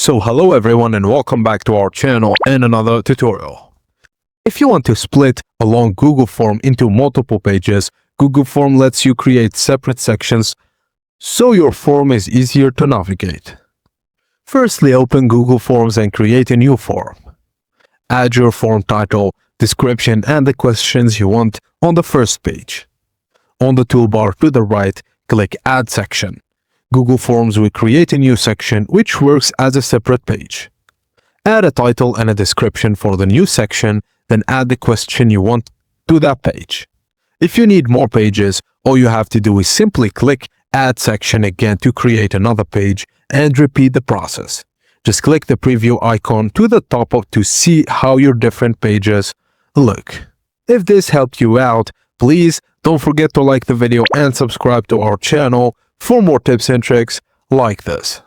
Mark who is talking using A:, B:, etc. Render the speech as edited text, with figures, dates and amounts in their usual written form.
A: So hello everyone and welcome back to our channel and another tutorial. If you want to split a long Google form into multiple pages, Google Form lets you create separate sections so your form is easier to navigate. Firstly, open Google Forms and create a new form. Add your form title, description, and the questions you want on the first page. On the toolbar to the right, click Add Section. Google Forms will create a new section which works as a separate page. Add a title and a description for the new section, then add the question you want to that page. If you need more pages, all you have to do is simply click Add Section again to create another page and repeat the process. Just click the preview icon to the top to see how your different pages look. If this helped you out, please don't forget to like the video and subscribe to our channel for more tips and tricks like this.